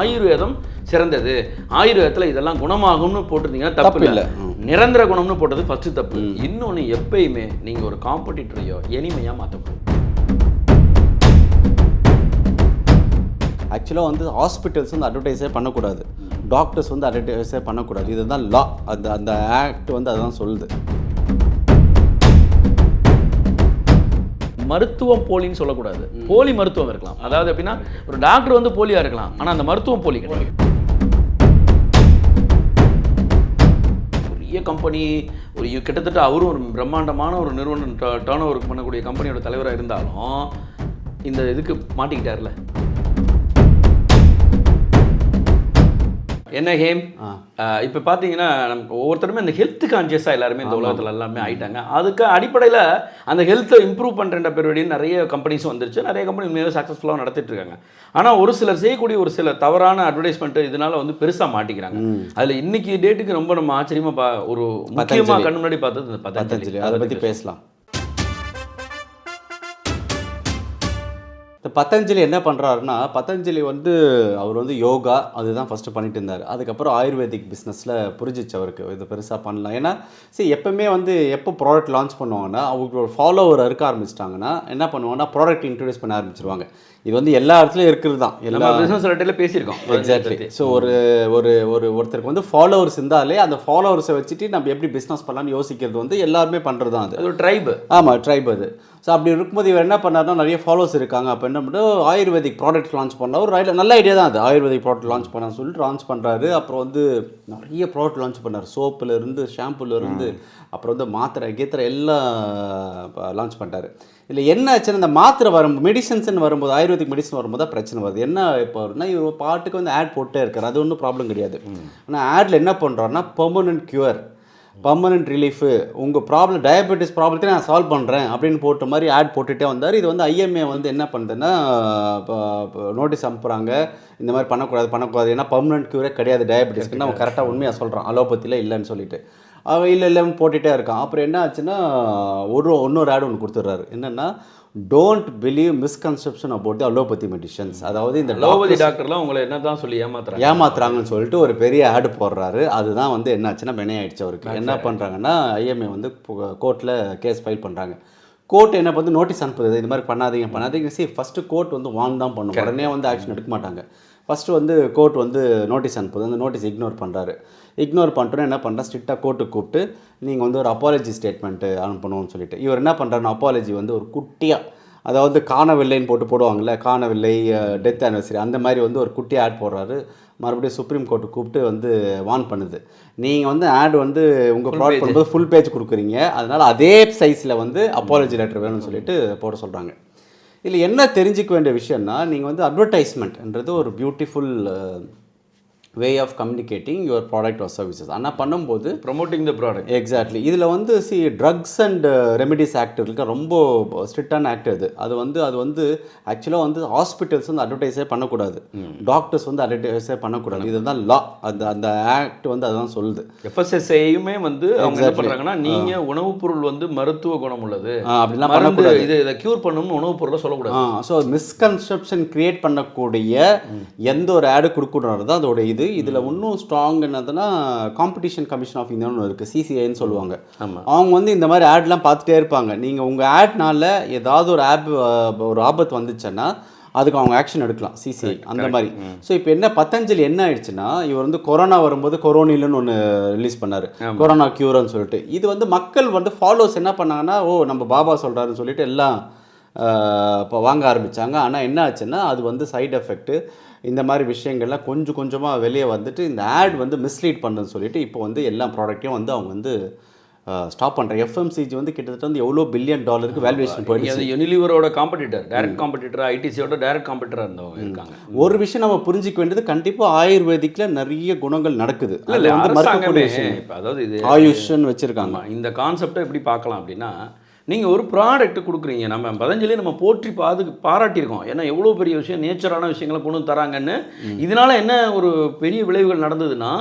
ஆயுர்வேதம் சிறந்தது, ஆயுர்வேதத்தில் இதெல்லாம் குணமாகும்னு போட்டிருந்தீங்கன்னா தப்பு இல்லை. நிரந்தர குணம்னு போட்டது ஃபஸ்ட்டு தப்பு. இன்னொன்று, எப்பயுமே நீங்கள் ஒரு காம்படிட்டரையோ எளிமையாக மாற்றக்கூடாது. ஆக்சுவலாக வந்து ஹாஸ்பிட்டல்ஸ் வந்து அட்வர்டைஸே பண்ணக்கூடாது, டாக்டர்ஸ் வந்து அட்வர்டைஸே பண்ணக்கூடாது. இதுதான் லா, அந்த ஆக்ட் வந்து அதுதான் சொல்லுது. மருத்துவம் போலின்னு சொல்லக்கூடாது, போலி மருத்துவம் இருக்கலாம். அதாவது எப்படின்னா, ஒரு டாக்டர் வந்து போலியாக இருக்கலாம், ஆனால் அந்த மருத்துவம் போலி கிடையாது. பெரிய கம்பெனி, ஒரு கிட்டத்தட்ட அவரும் ஒரு பிரம்மாண்டமான ஒரு நிறுவனம் டர்ன் ஓவர் பண்ணக்கூடிய கம்பெனியோட தலைவராக இருந்தாலும் இந்த இதுக்கு மாட்டிக்கிட்டார்ல. என்ன ஹேம், இப்போ பார்த்தீங்கன்னா நமக்கு ஒவ்வொருத்தருமே இந்த ஹெல்த் கான்ஷியஸாக எல்லாருமே இந்த உலகத்தில் எல்லாமே ஆகிட்டாங்க. அதுக்கு அடிப்படையில் அந்த ஹெல்த்தை இம்ப்ரூவ் பண்ணுற பேருடைய நிறைய கம்பெனிஸும் வந்துருச்சு. நிறைய கம்பெனி உண்மையாக சக்ஸஸ்ஃபுல்லாக நடத்திட்டு இருக்காங்க. ஆனால் ஒரு சிலர் செய்யக்கூடிய ஒரு சில தவறான அட்வர்டைஸ்மெண்ட்டு இதனால வந்து பெருசாக மாட்டிக்கிறாங்க. அதில் இன்னைக்கு டேட்டுக்கு ரொம்ப நம்ம ஆச்சரியமாக ஒரு முக்கியமாக கண்ணு முன்னாடி பார்த்தது இந்த பதஞ்சலி. அதை பற்றி பேசலாம். இந்த பதஞ்சலி என்ன பண்ணுறாருன்னா, பதஞ்சலி வந்து அவர் வந்து யோகா அதுதான் ஃபஸ்ட்டு பண்ணிட்டு இருந்தார். அதுக்கப்புறம் ஆயுர்வேதிக் பிஸ்னஸில் புரிஞ்சிச்சு அவருக்கு, இது பெருசாக பண்ணலாம். ஏன்னா எப்போவுமே வந்து எப்போ ப்ராடக்ட் லான்ச் பண்ணுவாங்கன்னா, அவங்களுக்கு ஒரு ஃபாலோவர் இருக்க ஆரம்பிச்சிட்டாங்கன்னா என்ன பண்ணுவாங்கன்னா, ப்ராடக்ட் இன்ட்ரடியூஸ் பண்ண ஆரம்பிச்சிருவாங்க. இது வந்து எல்லா இடத்துலையும் இருக்கிறது தான், எல்லா பிஸ்னஸ் ரேட்டில் பேசியிருக்கோம். எக்ஸாக்ட்லி. ஸோ ஒருத்தருக்கு வந்து ஃபாலோவர்ஸ் இருந்தாலே அந்த ஃபாலோவர்ஸை வச்சுட்டு நம்ம எப்படி பிஸ்னஸ் பண்ணலாம்னு யோசிக்கிறது வந்து எல்லாருமே பண்ணுறது தான். அது ஒரு ட்ரைபு. ஆமாம், ட்ரைப் அது. ஸோ அப்படி இருக்கும்போது இவர் என்ன பண்ணார்னா, நிறைய ஃபாலோவர்ஸ் இருக்காங்க. அப்போ என்ன பண்ணுறது, ஆயுர்வேதிக் ப்ராடக்ட் லான்ச் பண்ணால் ஒரு நல்ல ஐடியா தான் அது. ஆயுர்வேதிக் ப்ராடக்ட் லான்ச் பண்ணான்னு சொல்லிட்டு லான்ச் பண்ணுறாரு. அப்புறம் வந்து நிறைய ப்ராடக்ட் லான்ச் பண்ணார். சோப்புலேருந்து, ஷாம்புலேருந்து, அப்புறம் வந்து மாத்திரை கீத்திரை எல்லாம் லான்ச் பண்ணிட்டார். இல்லை என்ன ஆச்சுன்னா, இந்த மாத்திரை மெடிசன்ஸ்ன்னு வரும்போது, ஆயுர்வேதிக் மெடிசன் வரும்போது தான் பிரச்சனை வருது. என்ன இப்போ வருதுன்னா, இவர் பாட்டுக்கு வந்து ஆட் போட்டே இருக்கார். அது ஒன்றும் ப்ராப்ளம் கிடையாது. ஆனால் ஆடில் என்ன பண்ணுறாருன்னா, பெர்மனன்ட் க்யூர், பர்மனன்ட் ரிலீஃபு, உங்கள் ப்ராப்ளம் டயபெட்டிஸ் ப்ராப்ளத்தை நான் சால்வ் பண்ணுறேன் அப்படின்னு போட்ட மாதிரி ஆட் போட்டுகிட்டே வந்தார். இது வந்து IMA வந்து என்ன பண்ணுதுன்னா, நோட்டீஸ் அனுப்புகிறாங்க, இந்த மாதிரி பண்ணக்கூடாது. ஏன்னா பர்மனன்ட் க்யூரே கிடையாது டயபெட்டிஸ்க்கு. அவன் கரெக்டாக உண்மையாக சொல்கிறான், அலோபதியில் இல்லைன்னு சொல்லிட்டு. அவன் இல்லைன்னு போட்டுகிட்டே இருக்கான். அப்புறம் என்ன ஆச்சுன்னா, இன்னொரு ஆட் ஒன்று கொடுத்துட்றாரு. என்னென்னா, don't believe misconception about the allopathy medicines. அதாவது இந்த அலோபதி டாக்டர்லாம் உங்களை என்ன தான் சொல்லி ஏமாத்துறாங்கன்னு சொல்லிட்டு ஒரு பெரிய ஆடு போடுறாரு. அதுதான் வந்து என்ன ஆச்சுன்னா, வினையாயிடுச்சு அவருக்கு. என்ன பண்ணுறாங்கன்னா, IMA வந்து கோர்ட்டில் கேஸ் ஃபைல் பண்ணுறாங்க. கோர்ட் என்ன பண்ணி நோட்டீஸ் அனுப்புது, இது மாதிரி பண்ணாதீங்க. ஃபஸ்ட்டு கோர்ட் வந்து வான் தான் பண்ணும், உடனே வந்து ஆக்ஷன் எடுக்க மாட்டாங்க. ஃபஸ்ட்டு வந்து கோர்ட் வந்து நோட்டீஸ் அனுப்புது. அந்த நோட்டீஸ் இக்னோர் பண்ணுறாரு. இக்னோர் பண்ணிட்டோன்னா என்ன பண்ணுறா, ஸ்ட்ரிக்டாக கோர்ட்டுக்கு கூப்பிட்டு நீங்கள் வந்து ஒரு அப்பாலஜி ஸ்டேட்மெண்ட்டு அனுப்பணும்னு சொல்லிட்டு, இவர் என்ன பண்ணுறாருன்னா, அப்பாலஜி வந்து ஒரு குட்டியாக, அதாவது காணவில்லைன்னு போடுவாங்கள்ல, காணவில்லை, டெத் ஆனிவர்சரி, அந்த மாதிரி வந்து ஒரு குட்டியாக ஆட் போடுறாரு. மறுபடியும் சுப்ரீம் கோர்ட்டு கூப்பிட்டு வந்து வான் பண்ணுது. நீங்கள் வந்து ஆட் வந்து உங்கள் ப்ராடக்ட் பண்ணும்போது ஃபுல் பேஜ் கொடுக்குறீங்க, அதனால் அதே சைஸில் வந்து அப்பாலஜி லெட்டர் வேணும்னு சொல்லிட்டு போட சொல்கிறாங்க. இதில் என்ன தெரிஞ்சிக்க வேண்டிய விஷயம்னா, நீங்கள் வந்து அட்வர்டைஸ்மெண்ட்ன்றது ஒரு beautiful way of communicating your product or services. ஆனால் பண்ணும்போது ப்ரொமோட்டிங் த ப்ராடக்ட். எக்ஸாக்ட்லி. இதில் வந்து ட்ரக்ஸ் அண்ட் ரெமிடிஸ் ஆக்ட் இருக்க ரொம்ப ஸ்ட்ரிக்டான ஆக்ட் அது வந்து ஆக்சுவலாக வந்து ஹாஸ்பிட்டல்ஸ் வந்து அட்வர்டைஸே பண்ணக்கூடாது, டாக்டர்ஸ் வந்து அட்வர்டைஸே பண்ணக்கூடாது. இதுதான் லா, அந்த ஆக்ட் வந்து அதுதான் சொல்லுது. FSSAயுமே வந்து அவங்க என்ன பண்ணுறாங்கன்னா, நீங்கள் உணவுப் பொருள் வந்து மருத்துவ குணம் உள்ளது அப்படிலாம் பண்ணக்கூடாது, இதை க்யூர் பண்ணணும்னு உணவுப் பொருளை சொல்லக்கூடாது. ஸோ மிஸ்கன்செப்ஷன் கிரியேட் பண்ணக்கூடிய எந்த ஒரு ஆடு கொடுக்கணும் தான் அதோட இது. இதில் இன்னும் ஸ்ட்ராங் என்னதுன்னா, காம்படிஷன் கமிஷன் ஆஃப் இந்தியான்னு ஒன்று இருக்குது, CCIன்னு சொல்லுவாங்க. அவங்க வந்து இந்த மாதிரி ஆட்லாம் பார்த்துட்டே இருப்பாங்க. நீங்கள் உங்கள் ஆட்னால ஏதாவது ஒரு ஆபத்து வந்துச்சுன்னா அதுக்கு அவங்க ஆக்ஷன் எடுக்கலாம், CCI அந்த மாதிரி. ஸோ இப்போ என்ன பதஞ்சலி என்ன ஆயிடுச்சுன்னா, இவர் வந்து கொரோனா வரும்போது கொரோனிலன்னு ஒன்று ரிலீஸ் பண்ணார், கொரோனா க்யூர்னு சொல்லிட்டு. இது வந்து மக்கள் வந்து ஃபாலோவர்ஸ் என்ன பண்ணாங்கன்னா, நம்ம பாபா சொல்கிறாருன்னு சொல்லிட்டு எல்லாம் இப்போ வாங்க ஆரம்பித்தாங்க. ஆனால் என்ன ஆச்சுன்னா, அது வந்து சைடு எஃபெக்ட்டு, இந்த மாதிரி விஷயங்கள்லாம் கொஞ்சம் கொஞ்சமாக வெளியே வந்துட்டு இந்த ஆட் வந்து மிஸ்லீட் பண்ணுன்னு சொல்லிட்டு இப்போ வந்து எல்லா ப்ராடக்ட்டையும் வந்து அவங்க வந்து ஸ்டாப் பண்ணுறாங்க. FMCG வந்து கிட்டத்தட்ட வந்து எவ்வளோ $1 பில்லியன் வேல்யூவேஷன் போயிடுச்சு. யூனிலிவரோட காம்படிட்டர், டைரக்ட் காம்படிட்டர், ITCயோட டைரக்ட் காம்படிட்டராக இருந்தவங்க இருக்காங்க. ஒரு விஷயம் நம்ம புரிஞ்சிக்க வேண்டியது, கண்டிப்பாக ஆயுர்வேதிக்கில் நிறைய குணங்கள் நடக்குது. இல்லை வந்து மருத்துவ விஷயம், அதாவது இது ஆயுஷ்ன்னு வச்சுருக்காங்க. இந்த கான்செப்டை எப்படி பார்க்கலாம் அப்படின்னா, நீங்கள் ஒரு ப்ராடக்ட் கொடுக்குறீங்க, நம்ம பதஞ்சலி நம்ம போற்றி பாராட்டியிருக்கோம். ஏன்னா எவ்வளோ பெரிய விஷயம், நேச்சரான விஷயங்களை கொண்டு தராங்கன்னு. இதனால் என்ன ஒரு பெரிய விளைவுகள் நடந்ததுன்னா,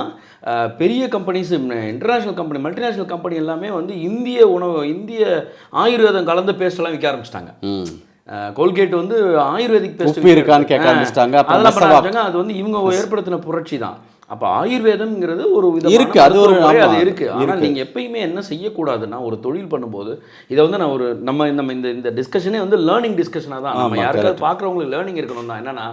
பெரிய companies, international company, multinational company எல்லாமே வந்து இந்திய ஆயுர்வேதம் கலந்து பேஸ்டெல்லாம் விற்க ஆரம்பிச்சிட்டாங்க. கோல்கேட் வந்து ஆயுர்வேதிக் பேஸ்ட் உப்பு இருக்கான்னு கேட்க ஆரம்பிச்சிட்டாங்க. அதெல்லாம் பண்ணாங்க. அது வந்து இவங்க ஏற்படுத்தின புரட்சி தான். அப்போ ஆயுர்வேதம்ங்கிறது ஒரு விதமான இருக்கு, அது ஒரு அது இருக்கு. ஆனால் நீங்கள் எப்பயுமே என்ன செய்யக்கூடாதுன்னா, ஒரு தொழில் பண்ணும்போது இதை வந்து நான் ஒரு நம்ம இந்த டிஸ்கஷனே வந்து லேர்னிங் டிஸ்கஷனாக தான். நம்ம யாருக்காவது பார்க்குறவங்களுக்கு லேர்னிங் இருக்கணும் தான். என்னன்னா,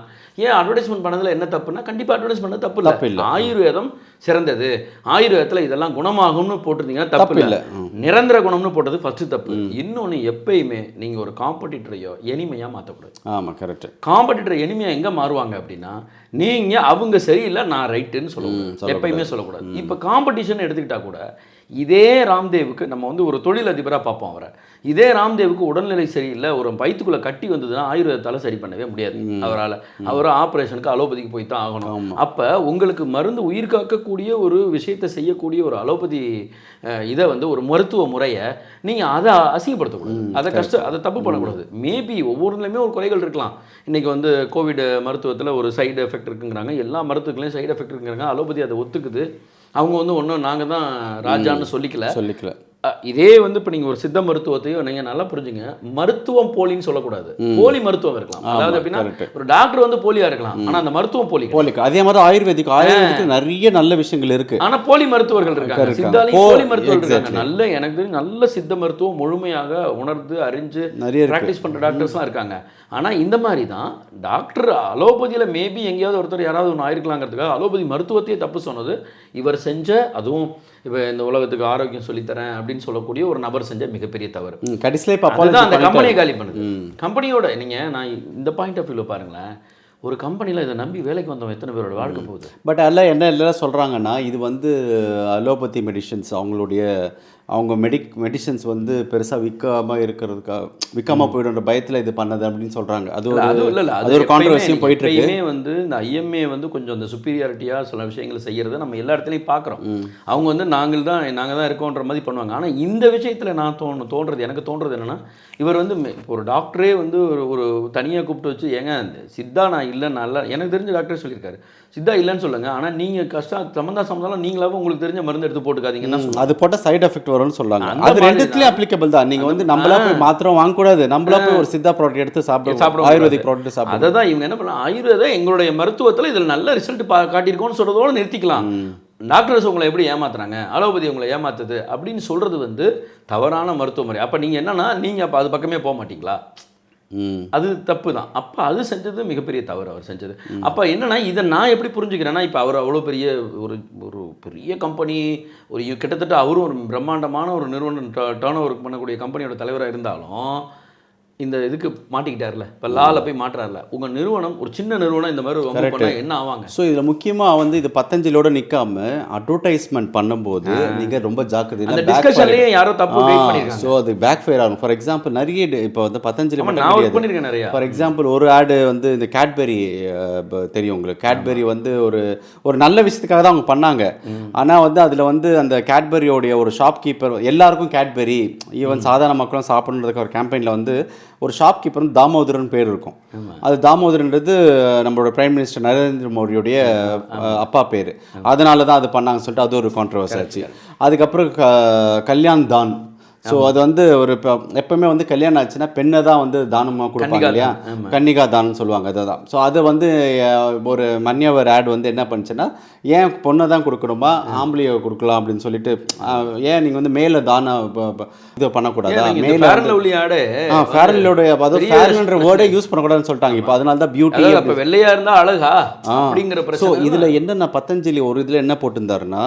ஏன் அட்வர்டைஸ்மெண்ட் பண்ணதில் என்ன தப்புன்னா, கண்டிப்பாக அட்வர்டைஸ் பண்ணது தப்பு இல்லை. ஆயுர்வேதம் சிறந்தது, ஆயுர்வேதத்தில் இதெல்லாம் குணமாகும்னு போட்டிருந்தீங்கன்னா தப்பு இல்லை. நிரந்தர குணம்னு போட்டது ஃபர்ஸ்ட் தப்பு. இன்னொன்று, எப்பயுமே நீங்கள் ஒரு காம்படிட்டரையோ எளிமையாக மாற்றக்கூடாது. ஆமாம், கரெக்ட். காம்படிட்டர் எளிமையாக எங்கே மாறுவாங்க அப்படின்னா, நீங்கள் அவங்க சரியில்லை நான் ரைட்டுன்னு சொல்லுவோம், எப்பயுமே சொல்லக்கூடாது. இப்போ காம்படிஷன் எடுத்துக்கிட்டா கூட இதே ராம்தேவுக்கு நம்ம வந்து ஒரு தொழில் அதிபராக பார்ப்போம் அவரை. இதே ராம்தேவுக்கு உடல்நிலை சரியில்லை, ஒரு வயிற்றுக்குள்ளே கட்டி வந்ததுன்னா ஆயுர்வேதத்தால் சரி பண்ணவே முடியாது அவரால். அவர் ஆப்ரேஷனுக்கு அலோபதிக்கு போய் தான் ஆகணும். அப்போ உங்களுக்கு மருந்து உயிர் காக்கக்கூடிய ஒரு விஷயத்தை செய்யக்கூடிய ஒரு அலோபதி இதை வந்து ஒரு மருத்துவ முறையை நீங்கள் அதை அசிங்கப்படுத்தக்கூடாது, அதை தப்பு பண்ணக்கூடாது. மேபி ஒவ்வொருலையுமே ஒரு குறைகள் இருக்கலாம். இன்றைக்கி வந்து கோவிட் மருத்துவத்தில் ஒரு சைடு எஃபெக்ட் இருக்குங்கிறாங்க, எல்லா மருத்துவத்துலையும் சைடு எஃபெக்ட் இருக்குங்கிறாங்க. அலோபதி அதை ஒத்துக்குது. அவங்க வந்து ஒன்றும் நாங்கள் தான் ராஜான்னு சொல்லிக்கல. இதே வந்து இப்போ நீங்கள் ஒரு சித்த மருத்துவத்தையும் நீங்கள் நல்லா புரிஞ்சுங்க, மருத்துவம் போலின்னு சொல்லக்கூடாது. போலி மருத்துவம் இருக்கலாம். அதாவது அப்படின்னா ஒரு டாக்டர் வந்து போலியா இருக்கலாம், ஆனால் அந்த மருத்துவம் போலி. அதே மாதிரி ஆயுர்வேதிக் நிறைய நல்ல விஷயங்கள் இருக்கு, ஆனால் போலி மருத்துவர்கள் இருக்காங்க. சித்தாலையும் போலி மருத்துவர்கள் இருக்காங்க. நல்ல எனக்கு நல்ல சித்த மருத்துவம் முழுமையாக உணர்ந்து அறிஞ்சு ப்ராக்டிஸ் பண்ணுற டாக்டர்ஸ்லாம் இருக்காங்க. ஆனால் இந்த மாதிரி தான் டாக்டர் அலோபதியில் மேபி எங்கேயாவது ஒருத்தர் யாராவது ஒன்று ஆயிருக்கலாங்கிறதுக்காக அலோபதி மருத்துவத்தையே தப்பு சொன்னது இவர் செஞ்ச, அதுவும் இப்போ இந்த உலகத்துக்கு ஆரோக்கியம் சொல்லித்தரேன் அப்படின்னு சொல்லக்கூடிய ஒரு நபர் செஞ்ச மிகப்பெரிய தவறு. கடைசியில் அந்த கம்பெனியை காலி பண்ணுது. கம்பெனியோட நீங்கள் நான் இந்த பாயிண்ட் ஆஃப் வியூவில் பாருங்களேன், ஒரு கம்பெனியில் இதை நம்பி வேலைக்கு வந்தவங்க எத்தனை பேரோட வாழ்க்கை போகுது. பட் எல்லாம் எல்லாம் சொல்கிறாங்கன்னா, இது வந்து அலோபதி மெடிசன்ஸ் அவங்க மெடிசன்ஸ் வந்து பெருசாக விற்காமல் போயிடுன்ற பயத்தில் இது பண்ணது அப்படின்னு சொல்கிறாங்க. அது ஒரு கான்ட்ரவர்சியும் போயிட்டு இருக்கு. வந்து இந்த ஐஎம்ஏ வந்து கொஞ்சம் அந்த சுப்பீரியாரிட்டியாக சில விஷயங்களை செய்கிறத நம்ம எல்லா இடத்துலையும் பார்க்குறோம். அவங்க வந்து நாங்கள் தான் இருக்கோன்ற மாதிரி பண்ணுவாங்க. ஆனால் இந்த விஷயத்தில் நான் எனக்கு தோன்றது என்னென்னா, இவர் வந்து ஒரு டாக்டரே வந்து ஒரு தனியாக கூப்பிட்டு வச்சு, ஏங்க சித்தா நான் இல்லைன்னு நல்லா எனக்கு தெரிஞ்ச டாக்டரே சொல்லியிருக்காரு, சித்தா இல்லைன்னு சொல்லுங்கள், ஆனால் நீங்கள் சம்மந்தாலும் நீங்களாவும் உங்களுக்கு தெரிஞ்ச மருந்து எடுத்து போட்டுக்காதீங்கன்னா அது போட்டால் சைடு எஃபெக்ட் வரும்னு சொல்லுவாங்க. அது ரெண்டுத்துலேயும் அப்ளிகபிள் தான். நீங்கள் வந்து நம்மளா போய் மாத்திரம் வாங்கக்கூடாது, நம்மளா போய் ஒரு சித்தா ப்ராடக்ட் எடுத்து சாப்பிடுவோம், ஆயுர்வேதிக் ப்ராடக்ட் சாப்பிடுவோம். அதை தான் இவங்க என்ன பண்ணலாம், ஆயுர்வேதம் எங்களுடைய மருத்துவத்தில் இதில் நல்ல ரிசல்ட் காட்டியிருக்கோன்னு சொல்கிறதோடு நிறுத்திக்கலாம். டாக்டர்ஸ் உங்களை எப்படி ஏமாத்துறாங்க, அலோபதி உங்களை ஏமாத்துது அப்படின்னு சொல்கிறது வந்து தவறான மருத்துவ முறை. அப்போ நீங்கள் என்னன்னா, நீங்கள் அப்போ அது பக்கமே போக மாட்டீங்களா? அது தப்பு தான். அப்போ அது செஞ்சது மிகப்பெரிய தவறு அவர் செஞ்சது. அப்போ என்னன்னா, இதை நான் எப்படி புரிஞ்சுக்கிறேன்னா, இப்போ அவர் அவ்வளோ பெரிய ஒரு பெரிய கம்பெனி, ஒரு கிட்டத்தட்ட அவரும் ஒரு பிரம்மாண்டமான ஒரு நிறுவனம் டர்ன் ஓவர் பண்ணக்கூடிய கம்பெனியோட தலைவராக இருந்தாலும் இந்த இதுக்கு மாட்டிக்கிட்டார்ல, இப்போ லால போய் மாட்டுறாருல. உங்கள் நிறுவனம் ஒரு சின்ன நிறுவனம் இந்த மாதிரி பண்ணால் என்ன ஆவாங்க? ஸோ இதில் முக்கியமாக வந்து இது பத்தஞ்சலியோட நிற்காம அட்வர்டைஸ்மெண்ட் பண்ணும்போது நீங்கள் ரொம்ப ஜாக்கிரதை. டிஸ்கஷன்லேயே யாரோ தப்பு பண்ணியிருக்காங்க. ஸோ அது பேக் ஃபயர் ஆகும். ஃபார் எக்ஸாம்பிள் நிறைய இப்போ வந்து பத்தஞ்சலி பண்ணியிருக்கேன் நிறையா. ஃபார் எக்ஸாம்பிள் ஒரு ஆடு வந்து இந்த கேட்பெரி தெரியும் உங்களுக்கு, கேட்பெரி வந்து ஒரு நல்ல விஷயத்துக்காக தான் அவங்க பண்ணாங்க. ஆனால் வந்து அதில் வந்து அந்த கேட்பெரியோடைய ஒரு ஷாப்கீப்பர், எல்லாருக்கும் கேட்பெரி ஈவன் சாதாரண மக்களும் சாப்பிட்றதுக்கு ஒரு கேம்பெயினில் வந்து ஒரு ஷாப்கீப்பர் வந்து தாமோதரன் பேர் இருக்கும். அது தாமோதரன்றது நம்மளோட பிரைம் மினிஸ்டர் நரேந்திர மோடியோடைய அப்பா பேர். அதனால தான் அது பண்ணாங்கன்னு சொல்லிட்டு அது ஒரு கான்ட்ரவர்சி ஆச்சு. அதுக்கப்புறம் கல்யாண் தான். ஸோ அது வந்து ஒரு எப்பவுமே வந்து கல்யாணம் ஆச்சுன்னா பெண்ணை தான் வந்து தானமாக கொடுப்பாங்க இல்லையா, கன்னிகா தானம்னு சொல்லுவாங்க. அதுதான். ஸோ அது வந்து ஒரு மன்யவர் ஆட் வந்து என்ன பண்ணுச்சுன்னா, ஏன் பொண்ணை தான் கொடுக்கணுமா, ஆம்பளையை கொடுக்கலாம் அப்படின்னு சொல்லிட்டு, ஏன் நீங்கள் வந்து மேலே தானம் இது பண்ணக்கூடாதா, மேலே ஃபேரன்லோடைய அதாவது ஃபேரன்ன்ற வேர்டே யூஸ் பண்ணக்கூடாதுன்னு சொல்லிட்டாங்க. இப்போ அதனால தான் பியூட்டி, இப்போ வெள்ளையா இருந்தால் அழகா அப்படிங்கிற பிரச்சனை. ஸோ இதில் என்னென்ன பத்தஞ்சலி ஒரு இதில் என்ன போட்டிருந்தாருன்னா,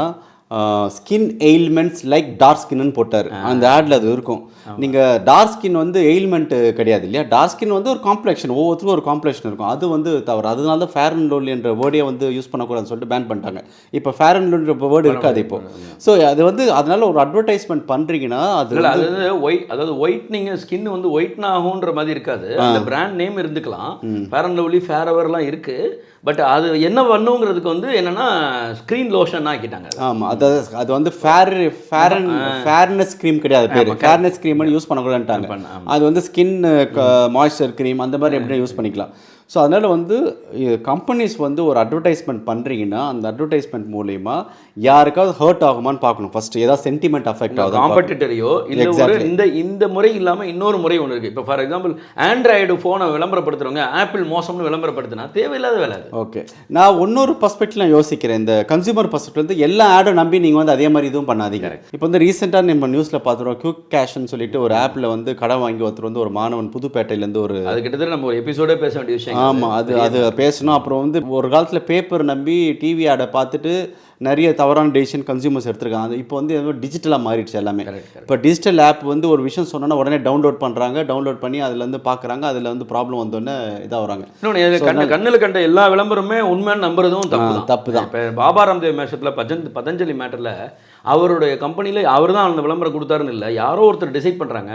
ஸ்கின் எயில்மெண்ட்ஸ் லைக் டார்க் ஸ்கின்னு போட்டார் அந்த ஆடில். அது இருக்கும். நீங்கள் டார்க் ஸ்கின் வந்து எயில்மெண்ட் கிடையாது இல்லையா, டார்க் ஸ்கின் வந்து ஒரு காம்ப்ளெக்ஷன், ஒவ்வொருத்தருக்கும் ஒரு காம்ப்ளெக்ஷன் இருக்கும். அது வந்து தவறு. அதனால தான் ஃபேர் அண்ட் லவ்லி என்ற வேர்டே வந்து யூஸ் பண்ணக்கூடாதுன்னு சொல்லிட்டு பேன் பண்ணிட்டாங்க. இப்போ ஃபேர் அண்ட் லவ்லின்ற வேர்டு இருக்காது இப்போ. ஸோ அது வந்து அதனால ஒரு அட்வர்டைஸ்மெண்ட் பண்ணுறீங்கன்னா அதாவது ஒயிட்னிங் ஸ்கின் வந்து ஒயிட்ன் ஆகுன்ற மாதிரி இருக்காது. அந்த பிராண்ட் நேம் இருந்துக்கலாம், ஃபேர் அண்ட் லவ்லி ஃபேர் எவர்லாம் இருக்குது. பட் அது என்ன பண்ணுங்கிறதுக்கு வந்து என்னன்னா ஸ்க்ரீன் லோஷன் ஆக்கிட்டாங்க. ஆமாம், அது வந்து ஃபேர்னஸ் க்ரீம் கிடையாது, பேர் ஃபேர்னஸ் க்ரீம் யூஸ் பண்ணக்கூடாதுன்ட்டாங்க. அது வந்து ஸ்கின் மாய்ஸ்சர் க்ரீம் அந்த மாதிரி எப்படி யூஸ் பண்ணிக்கலாம். ஸோ அதனால் வந்து கம்பெனிஸ் வந்து ஒரு அட்வர்டைஸ்மெண்ட் பண்ணுறீங்கன்னா அந்த அட்வர்டைஸ்மெண்ட் மூலிமா யாருக்காவது ஹர்ட் ஆகுமான்னு பார்க்கணும் ஃபஸ்ட்டு. ஏதாவது சென்டிமெண்ட் அஃபெக்ட் ஆகுது காம்படிட்டரையோ இல்லை ஒரு இந்த முறை இல்லாமல் இன்னொரு முறை ஒன்று இருக்குது. இப்போ ஃபார் எக்ஸாம்பிள் ஆண்ட்ராய்டு ஃபோனை விளம்பரப்படுத்துகிறவங்க ஆப்பிள் மோசம்னு விளம்பரப்படுத்தினா தேவையில்லாத வேலை அது. ஓகே, நான் இன்னொரு பர்ஸ்பெக்டிவ் நான் யோசிக்கிறேன். இந்த கன்சூமர் பர்ஸ்பெக்டிவ் வந்து எல்லா ஆடும் நம்பி நீங்கள் வந்து அதே மாதிரி இதுவும் பண்ணாதீங்க. இப்போ வந்து ரீசெண்டாக நம்ம நியூஸில் பார்த்துருவோம், குவிக் கேஷ்னு சொல்லிட்டு ஒரு ஆப்பில் வந்து கடன் வாங்கி ஒருத்தர் வந்து ஒரு மாணவன் புதுப்பேட்டையிலேருந்து ஒரு அது கிட்டத்தட்ட நம்ம ஒரு எபிசோடே பேச வேண்டிய விஷயம். ஆமாம், அது பேசணும். அப்புறம் வந்து ஒரு காலத்தில் பேப்பர் நம்பி டிவி ஆடை பார்த்துட்டு நிறைய தவறான டெசிஷன் கன்சியூமர்ஸ் எடுத்துருக்காங்க. அது இப்போ வந்து டிஜிட்டலாக மாறிடுச்சு எல்லாமே. இப்போ டிஜிட்டல் ஆப் வந்து ஒரு விஷயம் சொன்னோன்னா உடனே டவுன்லோட் பண்ணுறாங்க, டவுன்லோட் பண்ணி அதுலேருந்து பார்க்குறாங்க, அதில் வந்து ப்ராப்ளம் வந்தோடனே இதாக வராங்க. இன்னொன்று கண்ணில் கண்ட எல்லா விளம்பரமே உண்மையான நம்புறதும் தப்பு தான். இப்போ பாபா ராம்தேவ் மேஷத்தில் பதஞ்சலி மேட்டரில் அவருடைய கம்பெனியில் அவர் தான் அந்த விளம்பரம் கொடுத்தாருன்னு இல்லை, யாரோ ஒருத்தர் டிசைட் பண்ணுறாங்க.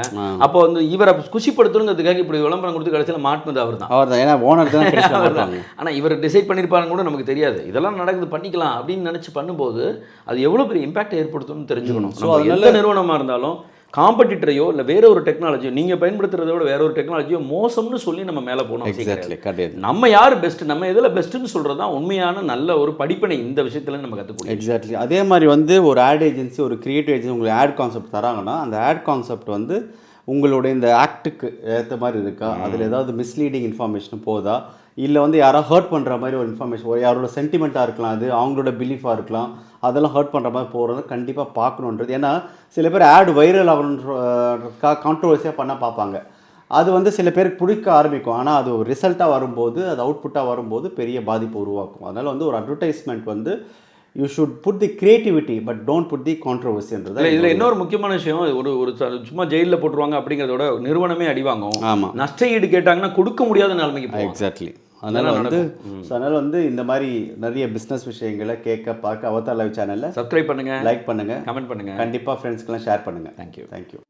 அப்போ வந்து இவரை குஷிப்படுத்தணுங்கிறதுக்காக இப்படி விளம்பரம் கொடுத்து கடைசியில் மாட்டினது அவர் தான். ஏன்னா ஓனர் தான். ஆனால் இவர் டிசைட் பண்ணியிருப்பாருன்னு கூட நமக்கு தெரியாது. இதெல்லாம் நடக்குது, பண்ணிக்கலாம் அப்படின்னு நினச்சி பண்ணும்போது அது எவ்வளோ பெரிய இம்பாக்ட் ஏற்படுத்தும்னு தெரிஞ்சுக்கணும். ஸோ எந்த நிறுவனமாக இருந்தாலும் காம்படிட்டரையோ இல்லை வேற ஒரு டெக்னாலஜியோ நீங்கள் பயன்படுத்துறத விட வேற ஒரு டெக்னாலஜியோ மோசம்னு சொல்லி நம்ம மேலே போகணும். எக்ஸாக்ட்லி, நம்ம யார் பெஸ்ட், நம்ம எதில் பெஸ்ட்டுன்னு சொல்கிறது தான் உண்மையான நல்ல ஒரு படிப்பினை இந்த விஷயத்தில் நம்ம கற்றுக்கணும். எக்ஸாக்ட்லி. அதே மாதிரி வந்து ஒரு ஆட் ஏஜென்சி, ஒரு கிரியேட்டிவ் ஏஜென்சி உங்களுக்கு ஆட் கான்செப்ட் தராங்கன்னா அந்த ஆட் கான்செப்ட் வந்து உங்களுடைய இந்த ஆக்டுக்கு ஏற்ற மாதிரி இருக்கா, அதில் ஏதாவது மிஸ்லீடிங் இன்ஃபர்மேஷன் போதா, இல்லை வந்து யாராவது ஹர்ட் பண்ணுற மாதிரி ஒரு இன்ஃபர்மேஷன், ஒரு யாரோட சென்டிமெண்ட்டாக இருக்கலாம், அது அவங்களோட பிலீஃபாக இருக்கலாம், அதெல்லாம் ஹர்ட் பண்ணுற மாதிரி போகிறது கண்டிப்பாக பார்க்கணுன்றது. ஏன்னா சில பேர் ஆட் வைரல் ஆகணுன்றக்கா கான்ட்ரவர்சியாக பண்ண பார்ப்பாங்க. அது வந்து சில பேருக்கு பிடிக்க ஆரம்பிக்கும். ஆனால் அது ஒரு ரிசல்ட்டாக வரும்போது, அது அவுட்புட்டாக வரும்போது பெரிய பாதிப்பு உருவாக்கும். அதனால் வந்து ஒரு அட்வர்டைஸ்மெண்ட் வந்து you should put the creativity but don't put the கான்ட்ரவர்சின்றது. இதில் இன்னொரு முக்கியமான விஷயம், ஒரு சும்மா ஜெயிலில் போட்டுருவாங்க அப்படிங்கிறதோட நிறுவனமே அடிவாங்கும். ஆமாம், நஷ்ட ஈடு கேட்டாங்கன்னா கொடுக்க முடியாத நிலைமைக்கு போகும். எக்ஸாக்ட்லி. அதனால் வந்து இந்த மாதிரி நிறைய பிஸ்னஸ் விஷயங்களை கேட்க பார்க்க அவதார் லைவ் சேனலில் சப்ஸ்கிரைப் பண்ணுங்கள், லைக் பண்ணுங்கள், கமெண்ட் பண்ணுங்கள், கண்டிப்பாக ஃப்ரெண்ட்ஸ்க்கெல்லாம் ஷேர் பண்ணுங்கள். தேங்க்யூ.